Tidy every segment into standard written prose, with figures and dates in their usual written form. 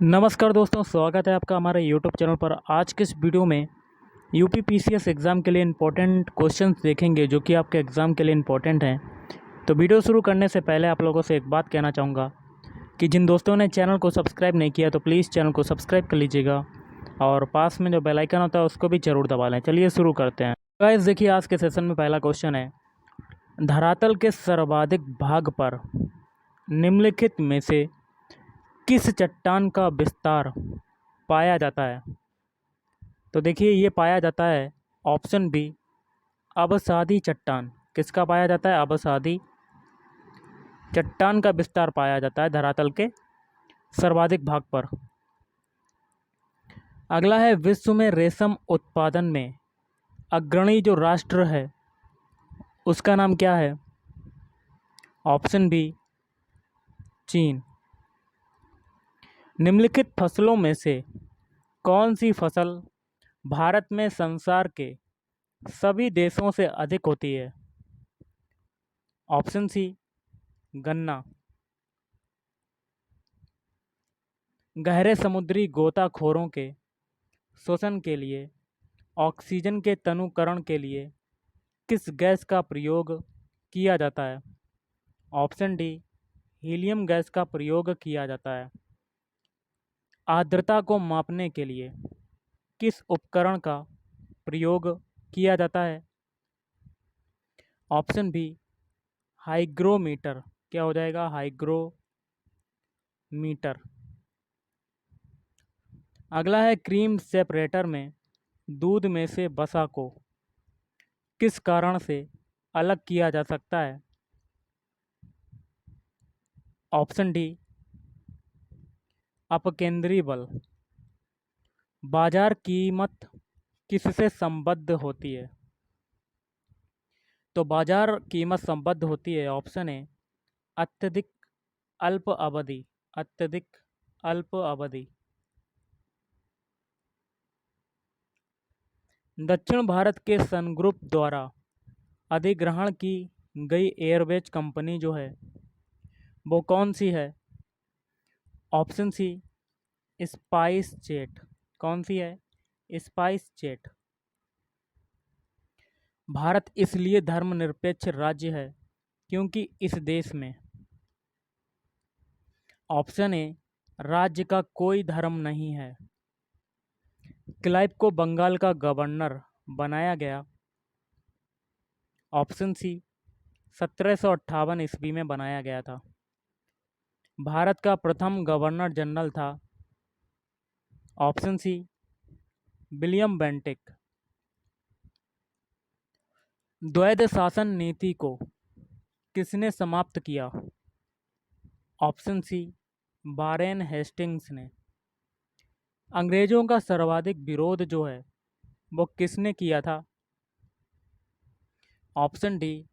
नमस्कार दोस्तों, स्वागत है आपका हमारे यूट्यूब चैनल पर। आज के इस वीडियो में यूपी पीसीएस एग्ज़ाम के लिए इम्पोर्टेंट क्वेश्चंस देखेंगे जो कि आपके एग्ज़ाम के लिए इम्पोर्टेंट हैं। तो वीडियो शुरू करने से पहले आप लोगों से एक बात कहना चाहूँगा कि जिन दोस्तों ने चैनल को सब्सक्राइब नहीं किया तो प्लीज़ चैनल को सब्सक्राइब कर लीजिएगा और पास में जो बेल आइकन होता है उसको भी ज़रूर दबा लें। चलिए शुरू करते हैं। गाइस देखिए, आज के सेशन में पहला क्वेश्चन है, धरातल के सर्वाधिक भाग पर निम्नलिखित में से किस चट्टान का विस्तार पाया जाता है? तो देखिए, ये पाया जाता है ऑप्शन बी, अवसादी चट्टान। किसका पाया जाता है? अवसादी चट्टान का विस्तार पाया जाता है धरातल के सर्वाधिक भाग पर। अगला है, विश्व में रेशम उत्पादन में अग्रणी जो राष्ट्र है उसका नाम क्या है? ऑप्शन बी, चीन। निम्नलिखित फसलों में से कौन सी फसल भारत में संसार के सभी देशों से अधिक होती है? ऑप्शन सी, गन्ना। गहरे समुद्री गोताखोरों के शोषण के लिए ऑक्सीजन के तनुकरण के लिए किस गैस का प्रयोग किया जाता है? ऑप्शन डी, हीलियम गैस का प्रयोग किया जाता है। आर्द्रता को मापने के लिए किस उपकरण का प्रयोग किया जाता है? Option B, hygrometer. क्या हो जाएगा? हाइग्रोमीटर। अगला है, क्रीम सेपरेटर में दूध में से वसा को किस कारण से अलग किया जा सकता है? ऑप्शन डी, अपकेंद्री बल। बाजार कीमत किससे संबद्ध होती है? तो बाजार कीमत संबद्ध होती है, ऑप्शन ए, अत्यधिक अल्प अवधि। अत्यधिक अल्प अवधि। दक्षिण भारत के सन ग्रुप द्वारा अधिग्रहण की गई एयरवेज कंपनी जो है वो कौन सी है? Option C, SpiceJet. कौन सी है? Spice jet. भारत इसलिए धर्मनिरपेक्ष राज्य है क्योंकि इस देश में, ऑप्शन ए, राज्य का कोई धर्म नहीं है। क्लाइव को बंगाल का गवर्नर बनाया गया। ऑप्शन सी, 1758 ईस्वी में बनाया गया था। भारत का प्रथम गवर्नर जनरल था। Option C, William Bentinck. द्वैध शासन नीति को किसने समाप्त किया? ऑप्शन सी, वारेन हेस्टिंग्स ने। अंग्रेजों का सर्वाधिक विरोध जो है वो किसने किया था? ऑप्शन डी,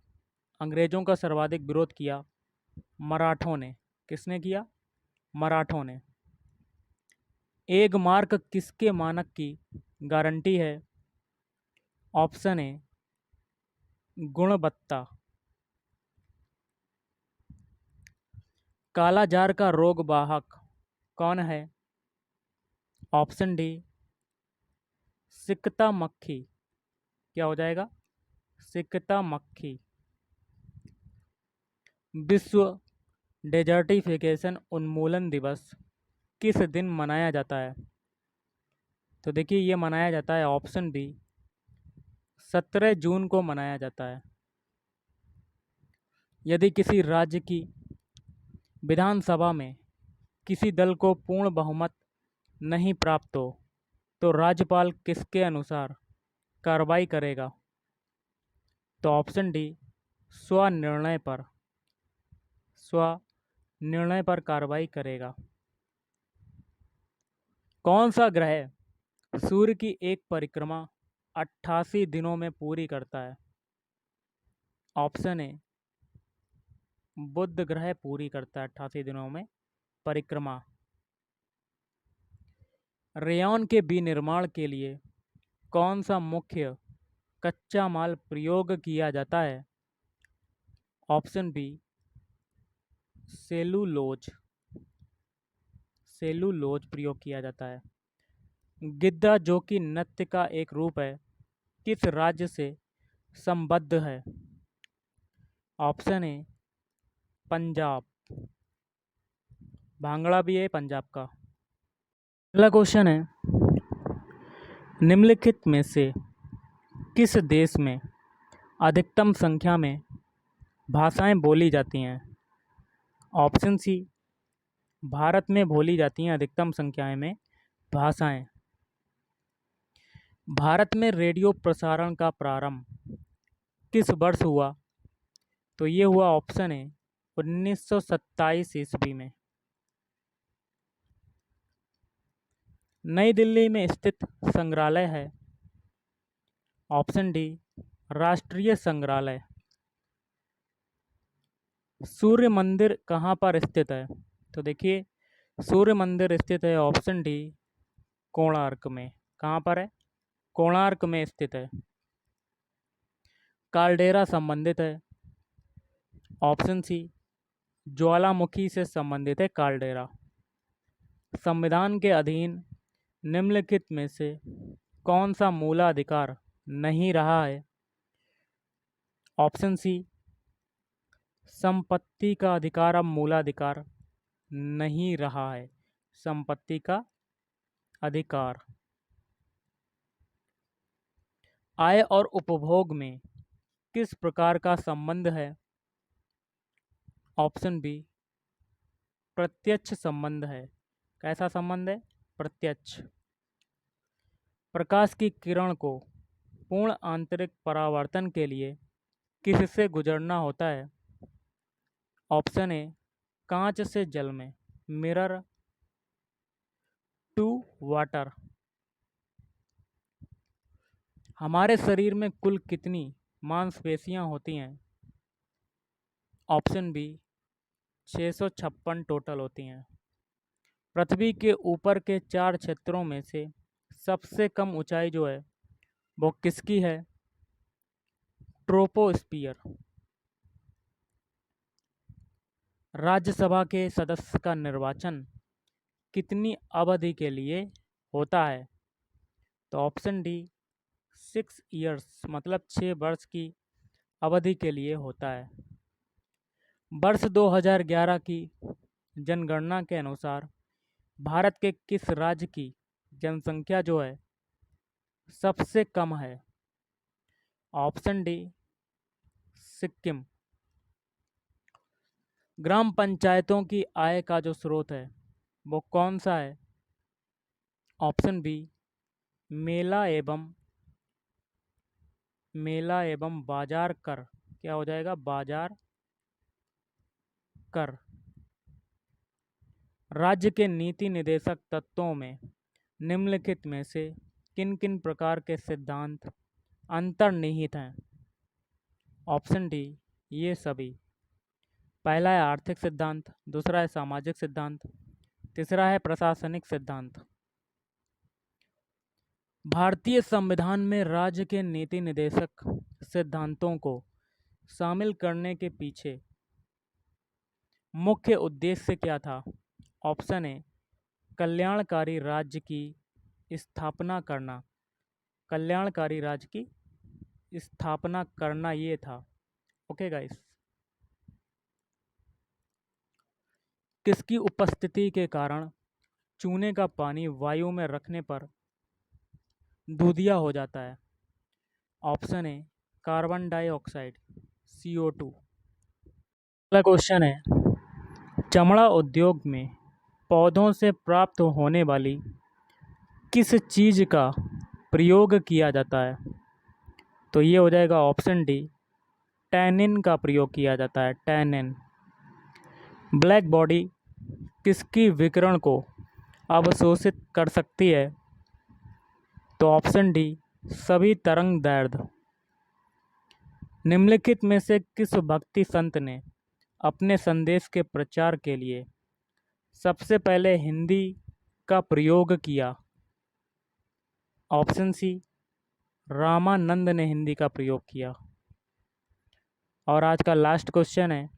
अंग्रेजों का सर्वाधिक विरोध किया मराठों ने। किसने किया? मराठों ने। एक मार्क किसके मानक की गारंटी है? ऑप्शन ए, गुणवत्ता। काला जार का रोग वाहक कौन है? ऑप्शन डी, सिकता मक्खी। क्या हो जाएगा? सिकता मक्खी। विश्व डेजर्टिफिकेशन उन्मूलन दिवस किस दिन मनाया जाता है? तो देखिए, ये मनाया जाता है, ऑप्शन बी, 17 जून को मनाया जाता है। यदि किसी राज्य की विधानसभा में किसी दल को पूर्ण बहुमत नहीं प्राप्त हो तो राज्यपाल किसके अनुसार कार्रवाई करेगा? तो ऑप्शन डी, स्वनिर्णय पर। स्वनिर्णय पर कार्रवाई करेगा। कौन सा ग्रह सूर्य की एक परिक्रमा 88 दिनों में पूरी करता है? ऑप्शन ए, बुध ग्रह पूरी करता है 88 दिनों में परिक्रमा। रेयॉन के विनिर्माण के लिए कौन सा मुख्य कच्चा माल प्रयोग किया जाता है? Option B, cellulose. सेलुलोज प्रयोग किया जाता है। गिद्दा, जो कि नृत्य का एक रूप है, किस राज्य से संबद्ध है? Option A Punjab. भांगड़ा भी है पंजाब का। अगला क्वेश्चन है, निम्नलिखित में से किस देश में अधिकतम संख्या में भाषाएं बोली जाती हैं? ऑप्शन सी, भारत में बोली जाती हैं अधिकतम संख्या में भाषाएं। भारत में रेडियो प्रसारण का प्रारंभ किस वर्ष हुआ? तो ये हुआ ऑप्शन है 1927 ईस्वी में। नई दिल्ली में स्थित संग्रहालय है? ऑप्शन डी, राष्ट्रीय संग्रहालय। सूर्य मंदिर कहाँ पर स्थित है? तो देखिए, सूर्य मंदिर स्थित है ऑप्शन डी, कोणार्क में। कहाँ पर है? कोणार्क में स्थित है। काल्डेरा संबंधित है? ऑप्शन सी, ज्वालामुखी से संबंधित है काल्डेरा। संविधान के अधीन निम्नलिखित में से कौन सा मूलाधिकार नहीं रहा है? ऑप्शन सी, संपत्ति का अधिकार अब मूलाधिकार नहीं रहा है। संपत्ति का अधिकार। आय और उपभोग में किस प्रकार का संबंध है? ऑप्शन बी, प्रत्यक्ष संबंध है। कैसा संबंध है? प्रत्यक्ष। प्रकाश की किरण को पूर्ण आंतरिक परावर्तन के लिए किससे गुजरना होता है? ऑप्शन ए, कांच से जल में, मिरर टू वाटर। हमारे शरीर में कुल कितनी मांसपेशियां होती हैं? ऑप्शन बी, 656 टोटल होती हैं। पृथ्वी के ऊपर के 4 क्षेत्रों में से सबसे कम ऊंचाई जो है वो किसकी है? ट्रोपोस्फियर। राज्यसभा के सदस्य का निर्वाचन कितनी अवधि के लिए होता है? तो ऑप्शन डी, 6 ईयर्स, मतलब 6 वर्ष की अवधि के लिए होता है। वर्ष 2011 की जनगणना के अनुसार भारत के किस राज्य की जनसंख्या जो है सबसे कम है? Option D, Sikkim. ग्राम पंचायतों की आय का जो स्रोत है वो कौन सा है? ऑप्शन बी, मेला एवं बाजार कर। क्या हो जाएगा? बाजार कर। राज्य के नीति निदेशक तत्वों में निम्नलिखित में से किन किन प्रकार के सिद्धांत अंतर्निहित हैं? ऑप्शन डी, ये सभी। पहला है आर्थिक सिद्धांत, दूसरा है सामाजिक सिद्धांत, तीसरा है प्रशासनिक सिद्धांत। भारतीय संविधान में राज्य के नीति निदेशक सिद्धांतों को शामिल करने के पीछे मुख्य उद्देश्य क्या था? ऑप्शन ए, कल्याणकारी राज्य की स्थापना करना। कल्याणकारी राज्य की स्थापना करना ये था। Okay guys. किसकी उपस्थिति के कारण चूने का पानी वायु में रखने पर दूधिया हो जाता है? Option A, carbon dioxide, CO2। अगला क्वेश्चन है, चमड़ा उद्योग में पौधों से प्राप्त होने वाली किस चीज़ का प्रयोग किया जाता है? तो ये हो जाएगा ऑप्शन डी, टैनिन का प्रयोग किया जाता है। टैनिन। ब्लैक बॉडी किसकी विकिरण को अवशोषित कर सकती है? तो ऑप्शन डी, सभी तरंग दैर्ध्य। निम्नलिखित में से किस भक्ति संत ने अपने संदेश के प्रचार के लिए सबसे पहले हिंदी का प्रयोग किया? ऑप्शन सी, रामानंद ने हिंदी का प्रयोग किया। और आज का लास्ट क्वेश्चन है,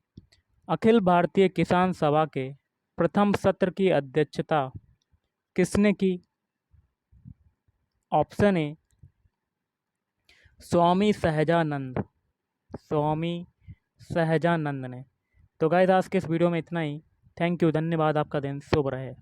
अखिल भारतीय किसान सभा के प्रथम सत्र की अध्यक्षता किसने की? ऑप्शन ए स्वामी सहजानंद, स्वामी सहजानंद ने। तो गाइस आज के इस वीडियो में इतना ही। थैंक यू, धन्यवाद, आपका दिन शुभ रहे।